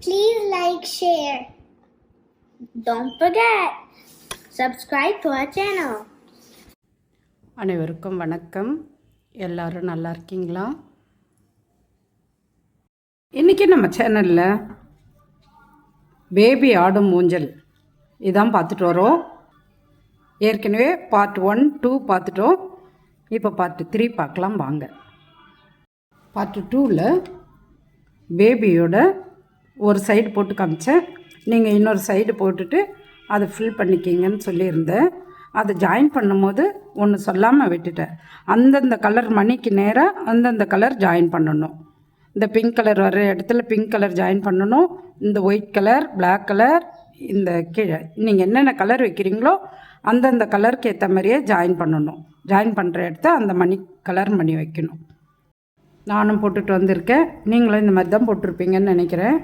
Please like, share. Don't forget, subscribe to our channel. அனைவருக்கும் வணக்கம். எல்லாரும் நல்லா இருக்கீங்களா? இன்றைக்கி நம்ம சேனலில் பேபி ஆடும் ஊஞ்சல் இதான் பார்த்துட்டு வரோம். ஏற்கனவே பார்ட் 1, 2 பார்த்துட்டோம். இப்போ பார்ட் 3 பார்க்கலாம் வாங்க. பார்ட் 2ல் பேபியோட ஒரு சைடு போட்டு காமிச்சேன். நீங்கள் இன்னொரு சைடு போட்டுட்டு அதை ஃபில் பண்ணிக்கிங்கன்னு சொல்லியிருந்தேன். அதை ஜாயின் பண்ணும்போது ஒன்று சொல்லாமல் விட்டுட்டேன். அந்தந்த கலர் மணிக்கு நேராக அந்தந்த கலர் ஜாயின் பண்ணணும். இந்த பிங்க் கலர் வர இடத்துல பிங்க் கலர் ஜாயின் பண்ணணும். இந்த ஒயிட் கலர், பிளாக் கலர், இந்த கீழே நீங்கள் என்னென்ன கலர் வைக்கிறீங்களோ அந்தந்த கலருக்கு ஏற்ற மாதிரியே ஜாயின் பண்ணணும். ஜாயின் பண்ணுற இடத்த அந்த மணி கலர் மணி வைக்கணும். நானும் போட்டுட்டு வந்திருக்கேன். நீங்களும் இந்த மாதிரி தான் போட்டிருப்பீங்கன்னு நினைக்கிறேன்.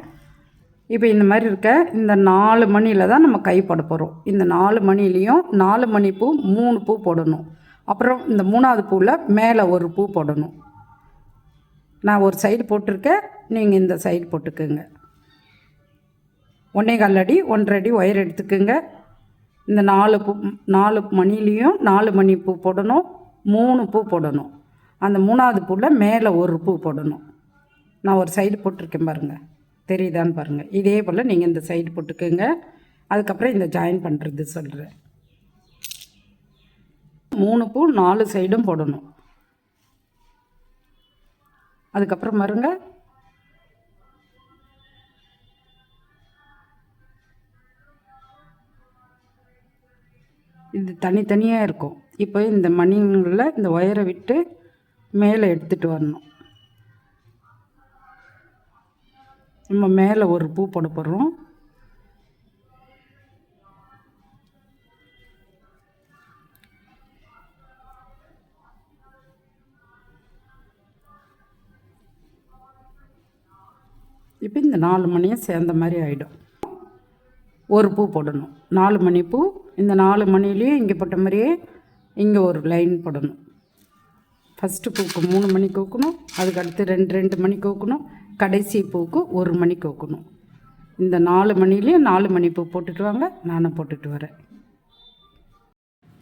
இப்போ இந்த மாதிரி இருக்க இந்த 4 மணியில் தான் நம்ம கை போட போகிறோம். இந்த 4 மணிலையும் 4 மணி பூ 3 பூ போடணும். அப்புறம் இந்த 3ஆவது பூவில் மேலே ஒரு பூ போடணும். நான் ஒரு சைடு போட்டிருக்கேன், நீங்கள் இந்த சைடு போட்டுக்குங்க. 1.25 அடி 1.5 அடி ஒயர் எடுத்துக்குங்க. இந்த 4 மணிலையும் 4 மணி பூ போடணும். 3 பூ போடணும். அந்த 3ஆவது பூவில் மேலே ஒரு பூ போடணும். நான் ஒரு சைடு போட்டிருக்கேன் பாருங்கள், தெரியுதான்னு பாருங்கள். இதே போல் நீங்கள் இந்த சைடு போட்டுக்குங்க. அதுக்கப்புறம் இந்த ஜாயின் பண்ணுறது சொல்கிறேன். 3 பூ 4 சைடும் போடணும். அதுக்கப்புறம் பாருங்க, இது தனித்தனியாக இருக்கும். இப்போ இந்த மணிங்களில் இந்த ஒயரை விட்டு மேலே எடுத்துகிட்டு வரணும். நம்ம மேலே ஒரு பூ போட போகிறோம். இப்போ இந்த 4 மணியும் சேர்ந்த மாதிரி ஆகிடும். ஒரு பூ போடணும். 4 மணி பூ. இந்த 4 மணிலேயும் இங்கே போட்ட மாதிரியே இங்கே ஒரு லைன் போடணும். ஃபஸ்ட்டு பூக்கு 3 மணி கோக்கணும். அதுக்கு அடுத்து 2 மணி கோக்கணும். கடைசி பூக்கு 1 மணி கோக்கணும். இந்த 4 மணிலேயும் 4 மணி பூ போட்டுட்டு வாங்க. நானும் போட்டுட்டு வரேன்.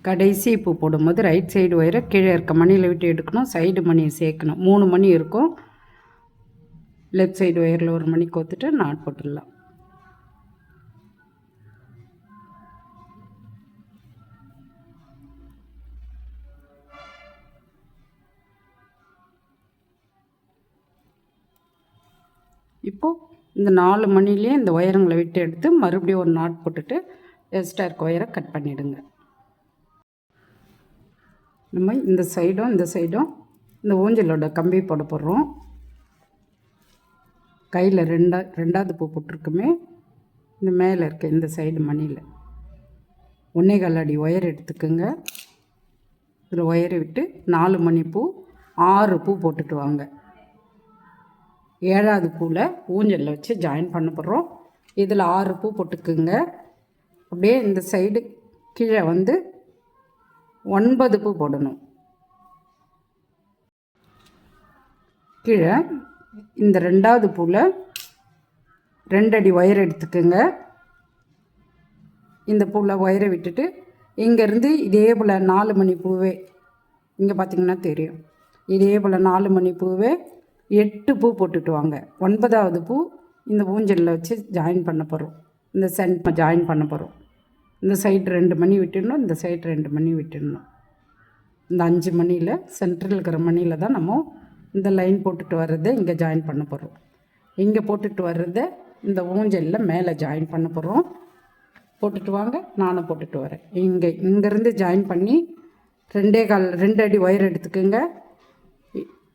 கடைசி பூ போடும்போது ரைட் சைடு ஒயரை கீழே இருக்க மணியில் விட்டு எடுக்கணும். சைடு மணியை சேர்க்கணும். 3 மணி இருக்கும். லெஃப்ட் சைடு ஒயரில் 1 மணி கோத்துட்டு நாட் போட்டுடலாம். இப்போது இந்த 4 மணிலேயே இந்த ஒயருங்களை விட்டு எடுத்து மறுபடியும் ஒரு நாட் போட்டுட்டு எக்ஸ்ட்ரா இருக்க ஒயரை கட் பண்ணிவிடுங்க. நம்ம இந்த சைடும் இந்த ஊஞ்சலோட கம்பி போட போடுறோம். கையில் 2ஆவது பூ போட்டிருக்குமே, இந்த மேலே இருக்க இந்த சைடு மணியில் 1.25 அடி ஒயர் எடுத்துக்குங்க. இதில் ஒயரை விட்டு 4 மணி பூ 6 பூ போட்டுட்டு வாங்க. 7ஆவது பூவில் ஊஞ்சலில் வச்சு ஜாயின் பண்ண போகிறோம். இதில் 6 பூ போட்டுக்குங்க. அப்படியே இந்த சைடு கீழே வந்து 9 பூ போடணும். கீழே இந்த 2ஆவது பூவில் 2 அடி ஒயர் எடுத்துக்குங்க. இந்த பூவில் ஒயரை விட்டுட்டு இங்கேருந்து இதே போல் 4 மணி பூவே, இங்கே பார்த்திங்கன்னா தெரியும், இதே போல் 4 மணி பூவே 8 பூ போட்டுட்டு வாங்க. 9ஆவது பூ இந்த ஊஞ்சலில் வச்சு ஜாயின் பண்ண போகிறோம். இந்த சென்ட் ஜாயின் பண்ண போகிறோம். இந்த சைடு 2 மணி விட்டுடணும். இந்த சைடு 2 மணி விட்டுடணும். இந்த 5 மணியில் சென்ட்ரல் இருக்கிற மணியில் தான் நம்ம இந்த லைன் போட்டுட்டு வர்றதை இங்கே ஜாயின் பண்ண போகிறோம். இங்கே போட்டுட்டு வர்றதை இந்த ஊஞ்சலில் மேலே ஜாயின் பண்ண போகிறோம். போட்டுட்டு வாங்க, நானும் போட்டுட்டு வரேன். இங்கேருந்து ஜாயின் பண்ணி 2 அடி ஒயர் எடுத்துக்கோங்க.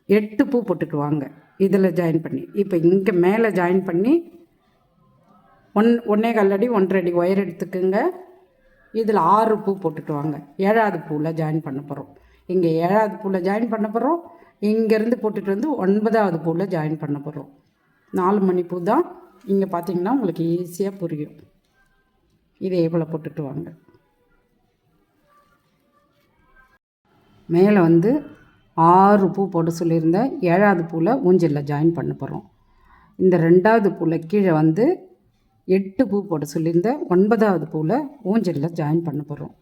8 பூ போட்டுட்டு வாங்க இதில் ஜாயின் பண்ணி. இப்போ இங்கே மேலே ஜாயின் பண்ணி 1.25 அடி 1.5 அடி ஒயர் எடுத்துக்குங்க. இதில் 6 பூ போட்டுட்டு வாங்க. 7ஆவது பூவில் ஜாயின் பண்ண போகிறோம். இங்கே 7ஆவது பூவில் ஜாயின் பண்ண போகிறோம். இங்கேருந்து போட்டுட்டு வந்து 9ஆவது பூவில் ஜாயின் பண்ண போகிறோம். 4 மணி பூ தான். இங்கே பார்த்தீங்கன்னா உங்களுக்கு ஈஸியாக புரியும். இதே போல் போட்டுட்டு வாங்க. மேலே வந்து 6 பூ போட சொல்லியிருந்தேன். 7ஆவது பூவில் ஊஞ்சலில் ஜாயின் பண்ண போகிறோம். இந்த 2வது பூவில் கீழே வந்து 8 பூ போட சொல்லியிருந்தேன். 9வது பூவில் ஊஞ்சலில் ஜாயின் பண்ண போகிறோம்.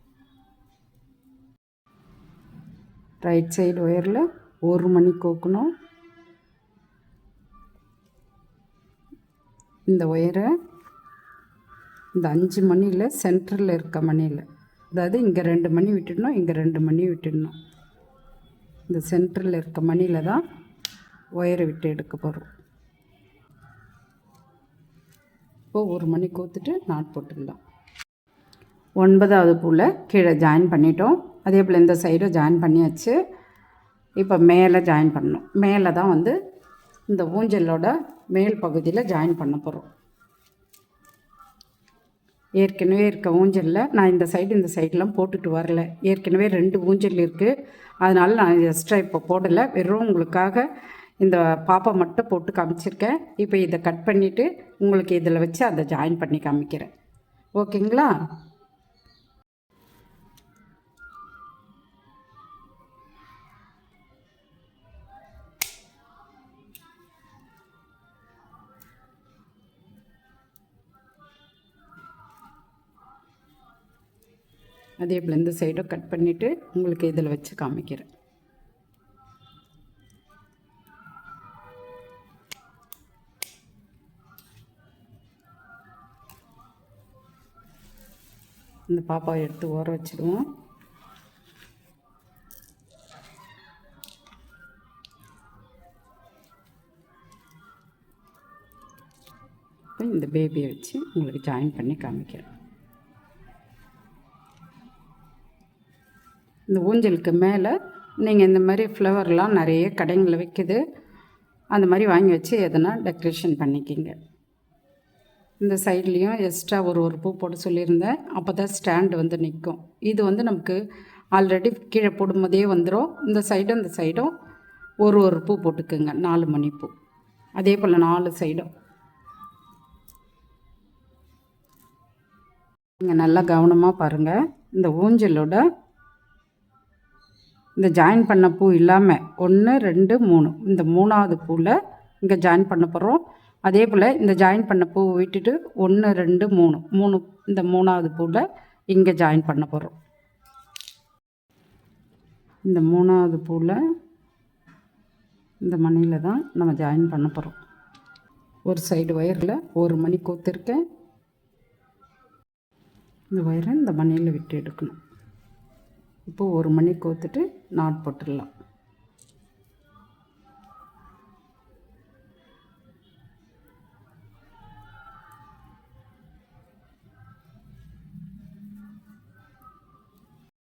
ரைட் சைடு ஒயரில் 1 மணி கோக்கணும். இந்த ஒயரை இந்த 5 மணியில் சென்டரில் இருக்க மணியில், அதாவது இங்கே 2 மணி விட்டுடணும், இங்கே 2 மணி விட்டுடணும். இந்த சென்டரில் இருக்க மணியில் தான் ஒயரை விட்டு எடுக்க போகிறோம். இப்போது 1 மணி கோத்துட்டு நாட் போட்டுடலாம். 9வது பூவில் கீழே ஜாயின் பண்ணிட்டோம். அதே போல் இந்த சைடும் ஜாயின் பண்ணியாச்சு. இப்போ மேலே ஜாயின் பண்ணணும். மேலே தான் வந்து இந்த ஊஞ்சலோட மேல் பகுதியில் ஜாயின் பண்ண போகிறோம். ஏற்கனவே இருக்க ஊஞ்சலில் நான் இந்த சைடெலாம் போட்டுட்டு வரல. ஏற்கனவே 2 ஊஞ்சல் இருக்குது. அதனால் நான் எக்ஸ்ட்ரா இப்போ போடலை. வெறும் உங்களுக்காக இந்த பாப்பா மட்டும் போட்டு காமிச்சிருக்கேன். இப்போ இதை கட் பண்ணிவிட்டு உங்களுக்கு இதில் வச்சு அதை ஜாயின் பண்ணி காமிக்கிறேன். ஓகேங்களா? அதே போல் இந்த சைடும் கட் பண்ணிவிட்டு உங்களுக்கு இதில் வச்சு காமிக்கிறேன். இந்த பாப்பாவை எடுத்து ஊற வச்சுடுவோம். இப்போ இந்த பேபியை வச்சு உங்களுக்கு ஜாயின் பண்ணி காமிக்கிறேன். இந்த ஊஞ்சலுக்கு மேலே நீங்கள் இந்த மாதிரி ஃப்ளவர்லாம் நிறைய கடைங்களில் விற்கிது. அந்த மாதிரி வாங்கி வச்சு எதனா டெக்கரேஷன் பண்ணிக்கிங்க. இந்த சைட்லேயும் எக்ஸ்ட்ரா ஒரு பூ போட்டு சொல்லியிருந்தேன். அப்போ தான் ஸ்டாண்டு வந்து நிற்கும். இது வந்து நமக்கு ஆல்ரெடி கீழே போடும்போதே வந்துடும். இந்த சைடும் ஒரு பூ போட்டுக்குங்க. 4 மணி பூ. அதே போல் 4 சைடும். நீங்கள் நல்லா கவனமாக பாருங்கள். இந்த ஊஞ்சலோட இந்த ஜாயின் பண்ண பூ இல்லாமல் 1 2 3 இந்த 3வது பூவில் இங்கே ஜாயின் பண்ண போகிறோம். அதே போல் இந்த ஜாயின் பண்ண பூவை விட்டுட்டு 1 2 3 இந்த 3வது பூவில் இங்கே ஜாயின் பண்ண போகிறோம். இந்த 3வது பூவில் இந்த மணியில் தான் நம்ம ஜாயின் பண்ண போகிறோம். ஒரு சைடு ஒயரில் 1 மணி கோத்துருக்கேன். இந்த ஒயரை இந்த மணியில் விட்டு எடுக்கணும். இப்போது 1 மணி கோத்துட்டு நாட் போட்டுடலாம்.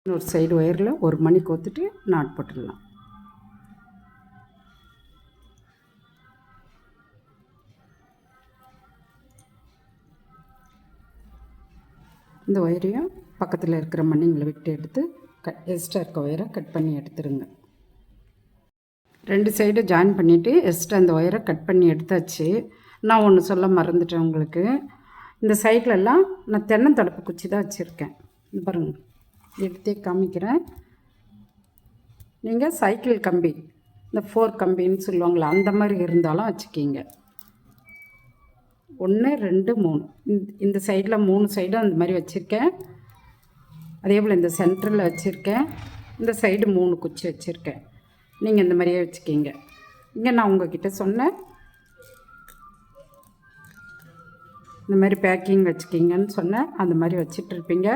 ஒரு சைடு ஒயரில் 1 மணி கோத்துட்டு நாட் போட்டுடலாம். இந்த ஒயரையும் பக்கத்தில் இருக்கிற மணிங்களை விட்டு எடுத்து எக்ஸ்ட்ரா இருக்க ஒயரை கட் பண்ணி எடுத்துருங்க. 2 சைடு ஜாயின் பண்ணிவிட்டு எக்ஸ்ட்ரா இந்த ஒயரை கட் பண்ணி எடுத்தாச்சு. நான் ஒன்று சொல்ல மறந்துட்டேன் உங்களுக்கு. இந்த சைட்லலாம் நான் தென்னந்தொடப்பு குச்சி தான் வச்சுருக்கேன். இது பாருங்கள், எடுத்தே காமிக்கிறேன். நீங்கள் சைக்கிள் கம்பி, இந்த 4 கம்பின்னு சொல்லுவாங்களே, அந்த மாதிரி இருந்தாலும் வச்சுக்கிங்க. 1 2 3 இந்த சைடில் 3 சைடும் அந்த மாதிரி வச்சுருக்கேன். அதே போல் இந்த சென்டரில் வச்சுருக்கேன். இந்த சைடு 3 குச்சி வச்சுருக்கேன். நீங்கள் இந்த மாதிரியே வச்சுக்கிங்க. இங்கே நான் உங்ககிட்ட சொன்னேன் இந்த மாதிரி பேக்கிங் வச்சுக்கிங்கன்னு சொன்னேன். அந்த மாதிரி வச்சிட்ருப்பீங்க.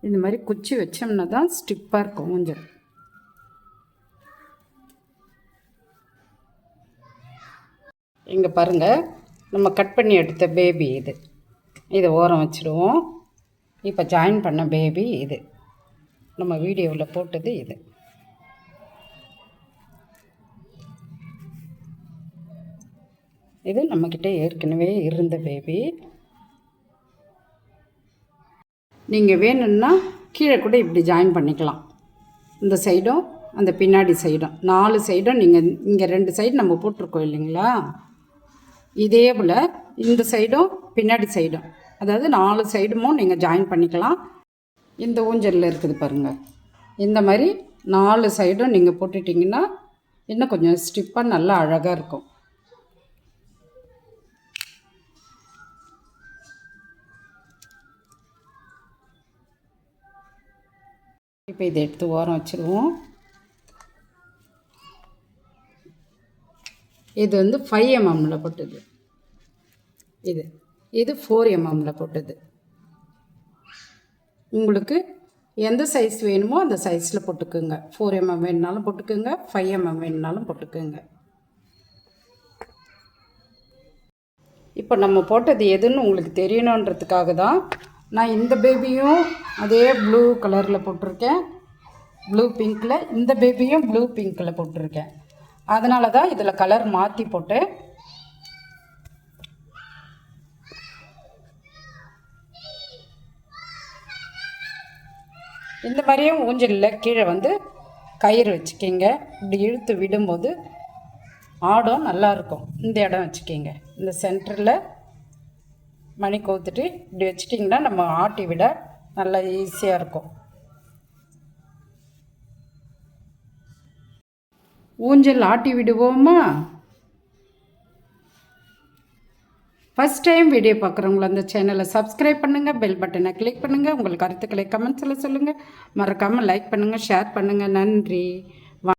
இந்த மாதிரி குச்சி வச்சோம்னா தான் ஸ்டிப்பாக இருக்கும் ஊஞ்சல். இங்கே பாருங்கள், நம்ம கட் பண்ணி எடுத்த பேபி இது. இதை ஓரம் வச்சுடுவோம். இப்போ ஜாயின் பண்ண பேபி இது. நம்ம வீடியோவில் போட்டது இது. இது நம்மக்கிட்ட ஏற்கனவே இருந்த பேபி. நீங்கள் வேணும்னா கீழே கூட இப்படி ஜாயின் பண்ணிக்கலாம். இந்த சைடும் அந்த பின்னாடி சைடும் 4 சைடும் நீங்கள் இங்கே 2 சைடு நம்ம போட்டிருக்கோம் இல்லைங்களா, இதே போல் இந்த சைடும் பின்னாடி சைடும், அதாவது 4 சைடுமும் நீங்கள் ஜாயின் பண்ணிக்கலாம். இந்த ஊஞ்சலில் இருக்குது பாருங்கள், இந்த மாதிரி 4 சைடும் நீங்கள் போட்டுட்டிங்கன்னா இன்னும் கொஞ்சம் ஸ்டிப்பாக நல்லா அழகாக இருக்கும். இப்போ இதை எடுத்து ஓரம் வச்சுருவோம். இது வந்து 5 mmல போட்டது, இது 4 mmல போட்டது. உங்களுக்கு எந்த சைஸ் வேணுமோ அந்த சைஸில் போட்டுக்கோங்க. 4 mm வேணுனாலும் போட்டுக்கோங்க, 5 mm வேணுனாலும் போட்டுக்கோங்க. இப்போ நம்ம போட்டது எதுன்னு உங்களுக்கு தெரியணுன்றதுக்காக தான் நான் இந்த பேபியும் அதே ப்ளூ கலரில் போட்டிருக்கேன், ப்ளூ பிங்க்கில். இந்த பேபியும் ப்ளூ பிங்க்கில் போட்டிருக்கேன். அதனால தான் இதில் கலர் மாற்றி போட்டேன். இந்த மாதிரியும் ஊஞ்சலில் கீழே வந்து கயிறு வச்சுக்கிங்க. இப்படி இழுத்து விடும்போது ஆடும் நல்லாயிருக்கும். இந்த இடம் வச்சுக்கிங்க. இந்த சென்டரில் மணி கோத்துட்டு இப்படி வச்சிட்டிங்கன்னா நம்ம ஆட்டி விட நல்லா ஈஸியாக இருக்கும். ஊஞ்சல் ஆட்டி விடுவோமா? ஃபஸ்ட் டைம் வீடியோ பார்க்குறவங்கள அந்த சேனலை சப்ஸ்கிரைப் பண்ணுங்கள், பெல் பட்டனை கிளிக் பண்ணுங்கள். உங்கள் கருத்துக்களை கமெண்ட்ஸில் சொல்லுங்கள். மறக்காமல் லைக் பண்ணுங்கள், ஷேர் பண்ணுங்கள். நன்றி.